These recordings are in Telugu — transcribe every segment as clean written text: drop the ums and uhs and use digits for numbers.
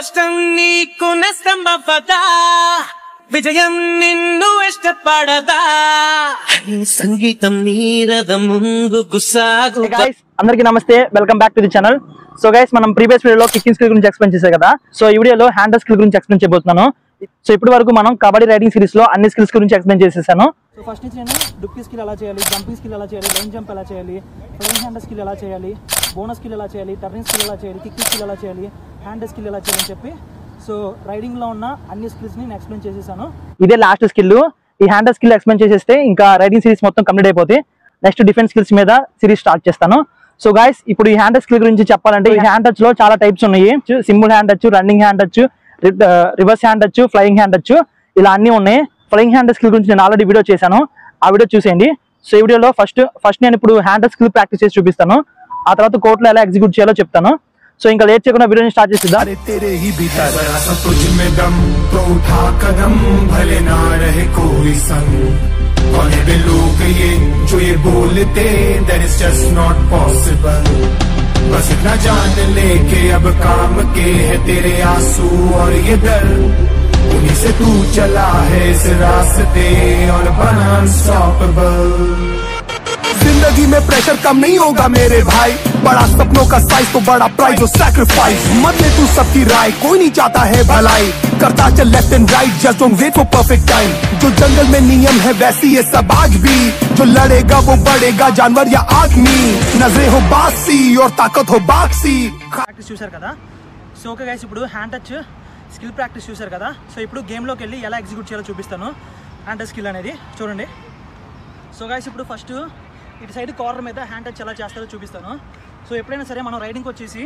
కష్టం నీకు నష్టమవ్వదా, విజయం నిన్ను ఇష్టపడదా, సంగీతం నీరదం ముందుకు సాగు. అందరికీ నమస్తే, welcome back to the channel. So guys, మనం ప్రీవియస్ వీడియోలో కికింగ్ స్కిల్ గురించి ఎక్స్ప్లెయిన్ చేశారు కదా. సో ఈ వీడియోలో హ్యాండ్ స్కిల్ గురించి ఎక్స్ప్లెయిన్ చేయబోతున్నాను. సో ఇప్పటి వరకు మనం కబడ్డీ రైడింగ్ సిరీస్ లో అన్ని స్కిల్స్ గురించి ఎక్స్ప్లెయిన్ చేసేసాను. సో ఫస్ట్ నుంచి నేను డుప్పీ స్కిల్ ఎలా చేయాలి, జంపింగ్ స్కిల్ ఎలా చేయాలి, లైన్ జంప్ ఎలా చేయాలి, ఫ్లయింగ్ హ్యాండ్ స్కిల్ ఎలా చేయాలి, బోనస్ స్కిల్ ఎలా చేయాలి, టర్నింగ్ స్కిల్ ఎలా చేయాలి, కిక్కింగ్ స్కిల్ ఎలా చేయాలి, హ్యాండ్ స్కిల్ ఎలా చేయాలి అని చెప్పి సో రైడింగ్ లో ఉన్న అన్ని స్కిల్స్ ని నేను ఎక్స్ప్లెయిన్ చేసేసాను. ఇదే లాస్ట్ స్కిల్. ఈ హ్యాండ్ స్కిల్ ఎక్స్ప్లెయిన్ చేసేస్తే ఇంకా రైడింగ్ సిరీస్ మొత్తం కంప్లీట్ అయిపోతే నెక్స్ట్ డిఫెన్స్ స్కిల్స్ మీద సిరీస్ స్టార్ట్ చేస్తాను. సో గైస్, ఇప్పుడు ఈ హ్యాండ్ స్కిల్ గురించి చెప్పాలంటే ఈ హ్యాండ్ టచ్ లో చాలా టైప్స్ ఉన్నాయి. Simple hand touch, running hand touch, reverse hand touch, flying hand touch, ఇలా అన్ని ఉన్నాయి. ఫ్లయింగ్ హ్యాండ్ స్కిల్ గురించి నేను ఆల్రెడీ వీడియో చేశాను, ఆ వీడియో చూసేయండి. సో ఈ వీడియోలో ఫస్ట్ నేను ఇప్పుడు హ్యాండ్ స్కిల్ ప్రాక్టీస్ చేసి చూపిస్తాను. ఆ తర్వాత కోర్టులో ఎలా ఎగ్జిక్యూట్ చేయాలో చెప్తాను. సో ఇంకా లేట్ చేయకుండా వీడియోని స్టార్ట్ చేసిద్దాం. बस इतना जान ले के अब काम के है तेरे आंसू और ये डर, उन्हीं से तू चला है इस रास्ते और बना अनस्टॉपेबल. जिंदगी में प्रेशर कम नहीं होगा मेरे भाई, बड़ा सपनों का साइज तो बड़ा प्राइज और सैक्रिफाइस. मत ले तू सबकी राय, कोई नहीं चाहता है भलाई, करता चल left and right, just don't wait for perfect time. जो जंगल में नियम है वैसी ये सब आज भी, जो लड़ेगा वो बढ़ेगा, जानवर या आदमी, नजरें हो बासी और ताकत हो बाक्सी. ప్రాక్టీస్ చూసారు కదా. సో ఓకే గైస్, ఇప్పుడు హ్యాండ్ టచ్ స్కిల్ ప్రాక్టీస్ చూసారు కదా. సో ఇప్పుడు గేమ్లోకి వెళ్ళి ఎలా ఎగ్జిక్యూట్ చేయాలో చూపిస్తాను. హ్యాండ్ టచ్ స్కిల్ అనేది చూడండి. సో గైస్, ఇప్పుడు ఫస్ట్ ఇటు సైడ్ కార్నర్ మీద హ్యాండ్ టచ్ ఎలా చేస్తారో చూపిస్తాను. సో ఎప్పుడైనా సరే మనం రైడింగ్కి వచ్చేసి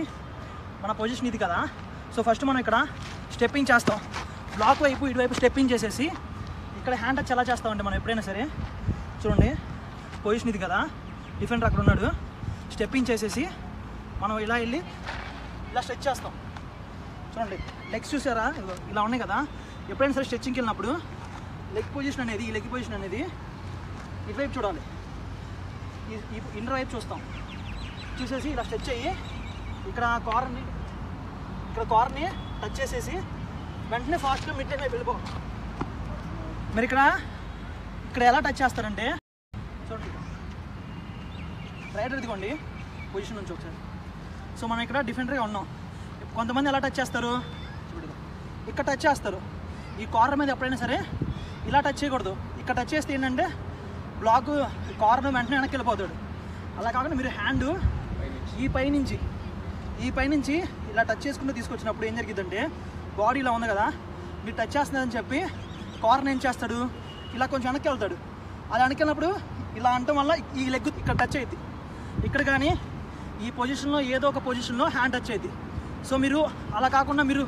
మన పొజిషన్ ఇది కదా. సో ఫస్ట్ మనం ఇక్కడ స్టెప్పింగ్ చేస్తాం, బ్లాక్ వైపు ఇటువైపు స్టెప్పింగ్ చేసేసి ఇక్కడ హ్యాండ్ టచ్ ఎలా చేస్తామంటే మనం ఎప్పుడైనా సరే చూడండి, పొజిషన్ ఇది కదా, డిఫెండర్ అక్కడ ఉన్నాడు, స్టెప్పింగ్ చేసేసి మనం ఇలా వెళ్ళి ఇలా స్ట్రెచ్ చేస్తాం. చూడండి, లెగ్స్ చూసారా ఇలా ఉన్నాయి కదా. ఎప్పుడైనా సరే స్ట్రెచ్చింగ్కి వెళ్ళినప్పుడు లెగ్ పొజిషన్ అనేది, ఈ లెగ్ పొజిషన్ అనేది ఇటువైపు చూడాలి, ఇన్నర్ వైపు చూస్తాం. చూసేసి ఇలా స్ట్రెచ్ అయ్యి ఇక్కడ కార్ని టచ్ చేసేసి వెంటనే ఫాస్ట్గా మిడ్ లైన్ వైపు వెళ్ళిపోవాలి. మరి ఇక్కడ ఎలా టచ్ చేస్తారంటే చూడండి, రైడర్ ఇదిగోండి పొజిషన్ నుంచి ఒకసారి. సో మనం ఇక్కడ డిఫెండర్గా ఉన్నాం. కొంతమంది ఎలా టచ్ చేస్తారు, ఇక్కడ టచ్ చేస్తారు. ఈ కార్నర్ మీద ఎప్పుడైనా సరే ఇలా టచ్ చేయకూడదు. ఇక్కడ టచ్ చేస్తే ఏంటంటే బ్లాక్ కార్నర్ వెంటనే వెనక్కి వెళ్ళిపోతాడు. అలా కాకుండా మీరు హ్యాండ్ ఈ పైనుంచి ఇలా టచ్ చేసుకుంటూ తీసుకొచ్చినప్పుడు ఏం జరిగిద్దంటే బాడీ ఇలా ఉంది కదా, మీరు టచ్ చేస్తున్నారని చెప్పి కార్నర్ ఏం చేస్తాడు, ఇలా కొంచెం వెనక్కి వెళ్తాడు. అలా వెనక్కి వెళ్ళినప్పుడు ఇలా అనటం వల్ల ఈ లెగ్ ఇక్కడ టచ్ అయ్యింది. ఇక్కడ కానీ ఈ పొజిషన్లో ఏదో ఒక పొజిషన్లో హ్యాండ్ టచ్ అయ్యింది. సో మీరు అలా కాకుండా మీరు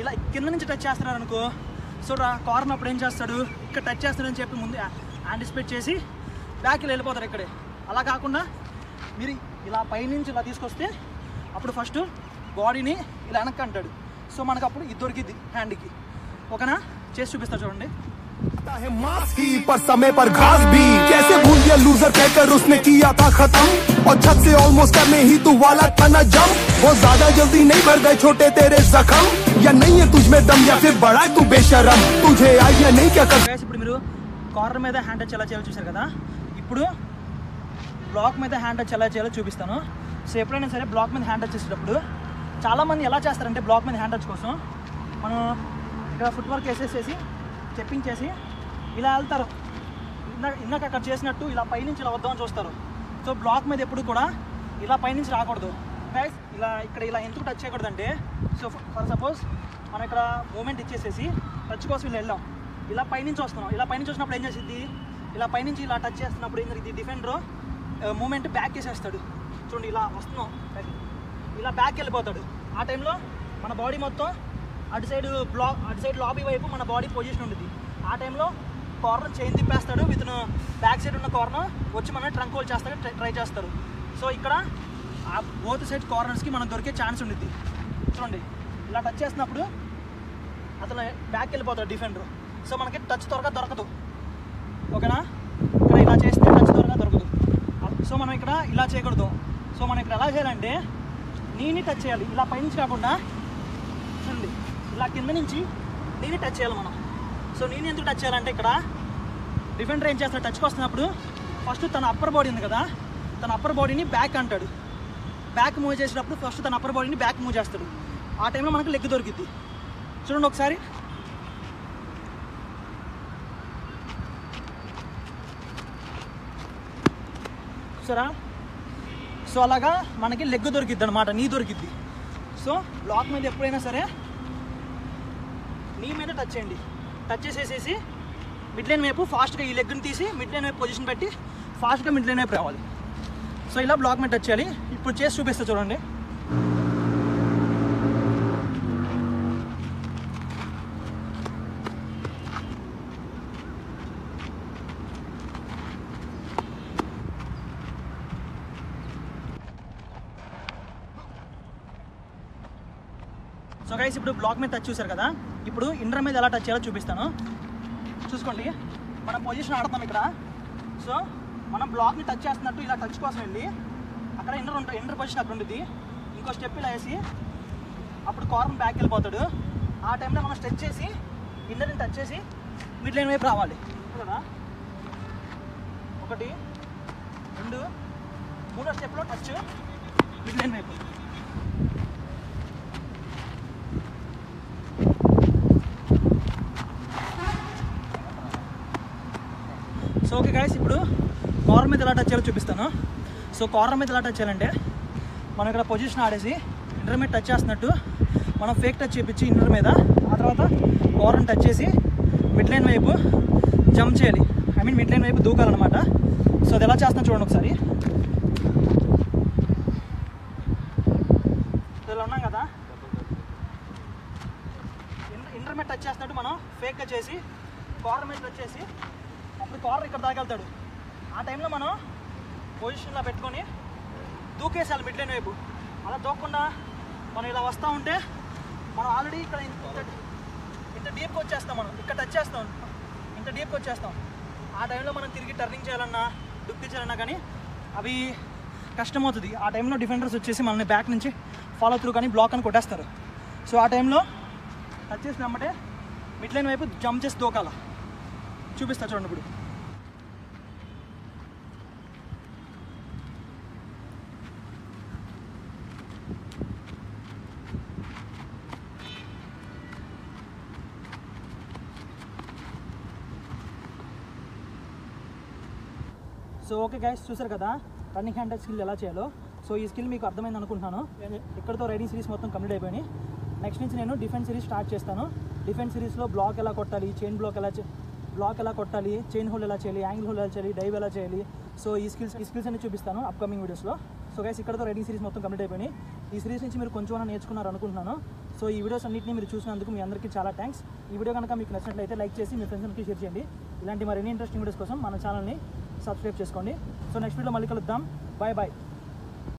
ఇలా కింద నుంచి టచ్ చేస్తున్నారనుకో, సో కార్నర్ అప్పుడు ఏం చేస్తాడు, ఇక్కడ టచ్ చేస్తాడని చెప్పి ముందు యాంటిసిపేట్ చేసి బ్యాక్కి వెళ్ళిపోతారు ఇక్కడే. అలా కాకుండా మీరు ఇలా పైనుంచి ఇలా తీసుకొస్తే అప్పుడు ఫస్ట్ బాడీని ఇలా వెనక్కి అంటాడు. సో మనకు అప్పుడు ఇది దొరికిద్ది హ్యాండ్కి. ఓకేనా, చేసి చూపిస్తా చూడండి. पर समय पर घास भी कैसे भूल गया लूजर कहकर उसने किया था खत्म, और छत से ऑलमोस्ट करने ही तू वाला था ना जम. वो ज्यादा जल्दी नहीं भर गए छोटे तेरे जख्म, या नहीं है तुझ में दम या फिर बड़ा तू बेशरम, तुझे आइडिया नहीं क्या कर. ఇప్పుడు మీరు కార్నర్ మీద హ్యాండ్ టచ్ ఎలా చేయాలో చూసారు కదా. ఇప్పుడు బ్లాక్ మీద హ్యాండ్ టచ్ ఎలా చేయాలో చూపిస్తాను. సో ఎప్పుడైనా సరే బ్లాక్ మీద హ్యాండ్ టచ్ చేసేటప్పుడు చాలామంది ఎలా చేస్తారంటే బ్లాక్ మీద హ్యాండ్ టచ్ కోసం మనం ఇక్కడ ఫుట్ వర్క్ వేసేసేసి స్టెప్పింగ్ చేసి ఇలా వెళ్తారు. ఇందాక అక్కడ చేసినట్టు ఇలా పైనుంచి ఇలా వద్దామని చూస్తారు. సో బ్లాక్ మీద ఎప్పుడు కూడా ఇలా పైనుంచి రాకూడదు గైస్. ఇలా ఎందుకు టచ్ చేయకూడదంటే, సో ఫర్ సపోజ్ మనం ఇక్కడ మూమెంట్ ఇచ్చేసేసి టచ్ కోసం ఇలా వెళ్ళాం, ఇలా పైనుంచి వస్తున్నాం. ఇలా పైనుంచి వచ్చినప్పుడు ఏం చేసిద్ది, ఇలా పైనుంచి ఇలా టచ్ చేస్తున్నప్పుడు ఏం జరిగింది, డిఫెండర్ మూమెంట్ బ్యాక్ చేసేస్తాడు. చూడండి, ఇలా వస్తున్నాం, ఇలా బ్యాక్ వెళ్ళిపోతాడు. ఆ టైంలో మన బాడీ మొత్తం అటు సైడ్ లాబీ వైపు మన బాడీ పొజిషన్ ఉంటుంది. ఆ టైంలో కార్నర్ చైన్ తిప్పేస్తాడు, విత్ బ్యాక్ సైడ్ ఉన్న కార్నర్ వచ్చి మనం ట్రంక్ హోల్డ్ చేస్తాడు, ట్రై చేస్తారు. సో ఇక్కడ ఆ బోత్ సైడ్ కార్నర్స్కి మనం దొరికే ఛాన్స్ ఉంటుంది. చూడండి, ఇలా టచ్ చేసినప్పుడు అతను బ్యాక్ వెళ్ళిపోతాడు డిఫెండర్. సో మనకి టచ్ త్వరగా దొరకదు. ఓకేనా, ఇక్కడ ఇలా చేస్తే టచ్ త్వరగా దొరకదు. సో మనం ఇక్కడ ఇలా చేయకూడదు. సో మనం ఇక్కడ ఎలా చేయాలంటే నీని టచ్ చేయాలి, ఇలా పైనుంచి కాకుండా చూడండి ఇలా కింద నుంచి నీని టచ్ చేయాలి మనం. సో నేను ఎందుకు టచ్ చేయాలంటే ఇక్కడ డిఫెండర్ ఏం చేస్తాడు, టచ్కి వస్తున్నప్పుడు ఫస్ట్ తన అప్పర్ బాడీ ఉంది కదా, తన అప్పర్ బాడీని బ్యాక్ అంటాడు. బ్యాక్ మూవ్ చేసేటప్పుడు ఫస్ట్ తన అప్పర్ బాడీని బ్యాక్ మూవ్ చేస్తాడు. ఆ టైంలో మనకు లెగ్ దొరికిద్ది. చూడండి ఒకసారి, చూసారా? సో అలాగా మనకి లెగ్ దొరికిద్ది అనమాట, నీ దొరికిద్ది. సో బ్లాక్ మీద ఎప్పుడైనా సరే నీ మీద టచ్ చేయండి. టచ్ చేసేసేసి మిడ్ లైన్ వైపు ఫాస్ట్గా ఈ లెగ్ని తీసి మిడ్ లైన్ వైపు పొజిషన్ పెట్టి ఫాస్ట్గా మిడ్ లైన్ వైపు రావాలి. సో ఇలా బ్లాక్ మీద టచ్ చేయాలి. ఇప్పుడు చేసి చూపిస్తా చూడండి. సో గైస్ ఇప్పుడు బ్లాక్ మీద టచ్ చూసారు కదా, ఇప్పుడు ఇంటర్ మీద ఎలా టచ్ చేయాలో చూపిస్తాను. చూసుకోండి, మనం పొజిషన్ ఆడతాం ఇక్కడ. సో మనం బ్లాక్ని టచ్ చేస్తున్నట్టు ఇలా టచ్ కోసం వెళ్ళి అక్కడ ఇంటర్ పొజిషన్ అక్కడ ఉంటుంది. ఇంకో స్టెప్ ఇలా వేసి అప్పుడు కార్నర్ బ్యాక్ వెళ్ళిపోతాడు. ఆ టైంలో మనం స్ట్రెచ్ చేసి ఇంటర్ని టచ్ చేసి మిడ్ లైన్ వైపు రావాలి కదా. 1 2 3 స్టెప్లో టచ్ మిడ్ లైన్ వైపు. సో ఓకే గైస్, ఇప్పుడు కార్నర్ మీద ఎలా టచ్ చేయాలో చూపిస్తాను. సో కార్నర్ మీద ఎలా టచ్ చేయాలంటే మనం ఇక్కడ పొజిషన్ ఆడేసి ఇంటర్ మీద టచ్ చేస్తున్నట్టు మనం ఫేక్ టచ్ చేయించి ఇంటర్ మీద, ఆ తర్వాత కార్నర్ టచ్ చేసి మిడ్ లైన్ వైపు జంప్ చేయాలి. మిడ్ లైన్ వైపు దూకాలన్నమాట. సో అది ఎలా చేస్తున్నా చూడండి ఒకసారి. ఇలా ఉన్నాం కదా, ఇంటర్ మీద టచ్ చేస్తున్నట్టు మనం ఫేక్గా చేసి కార్నర్ మీద టచ్ చేసి అప్పుడు కార్నర్ ఇక్కడ దాకా వెళ్తాడు. ఆ టైంలో మనం పొజిషన్లో పెట్టుకొని దూకేసాలి మిడ్ లైన్ వైపు. అలా దూకకుండా మనం ఇలా వస్తూ ఉంటే మనం ఆల్రెడీ ఇక్కడ ఇంత డీప్కి వచ్చేస్తాం. మనం ఇక్కడ టచ్ చేస్తాం, ఇంత డీప్కి వచ్చేస్తాం. ఆ టైంలో మనం తిరిగి టర్నింగ్ చేయాలన్నా డుక్కి చేయాలన్నా కానీ అవి కష్టమవుతుంది. ఆ టైంలో డిఫెండర్స్ వచ్చేసి మనల్ని బ్యాక్ నుంచి ఫాలో త్రూ కానీ బ్లాక్ అని కొట్టేస్తారు. సో ఆ టైంలో టచ్ చేసినమ్మంటే మిడ్ లైన్ వైపు జంప్ చేసి దూకాల. చూపిస్తా చూడండి ఇప్పుడు. సో ఓకే గైస్, చూసారు కదా రన్నింగ్ హ్యాండ్ స్కిల్ ఎలా చేయాలో. సో ఈ స్కిల్ మీకు అర్థమైంది అనుకుంటున్నాను. ఇక్కడతో రైడింగ్ సిరీస్ మొత్తం కంప్లీట్ అయిపోయినాయి. నెక్స్ట్ నుంచి నేను డిఫెన్స్ సిరీస్ స్టార్ట్ చేస్తాను. డిఫెన్స్ సిరీస్లో బ్లాక్ ఎలా కొట్టాలి, చైన్ బ్లాక్ ఎలా కొట్టాలి, చైన్ హోల్ ఎలా చేయాలి, యాంగిల్ హోల్ ఎలా చేయాలి, డైవ్ ఎలా చేయాలి. సో ఈ స్కిల్స్ అన్ని చూపిస్తాను అప్కమింగ్ వీడియోస్లో. సో గైస్ ఇక్కడతో రైడింగ్ సిరీస్ మొత్తం కంప్లీట్ అయిపోయినాయి. ఈ సిరీస్ నుంచి మీరు కొంచెం నేర్చుకున్నారు అనుకుంటున్నాను. సో ఈ వీడియోస్ అన్నింటినీ మీరు చూసినందుకు మీ అందరికీ చాలా థ్యాంక్స్. ఈ వీడియో కనుక మీకు నచ్చినట్లయితే లైక్ చేసి మీ ఫ్రెండ్స్కి షేర్ చేయండి. ఇలాంటి మరిన్ని ఇంట్రెస్టింగ్ వీడియోస్ కోసం మన ఛానల్ని సబ్స్క్రైబ్ చేసుకోండి. సో నెక్స్ట్ వీడియో మళ్ళీ కలుద్దాం. Bye bye.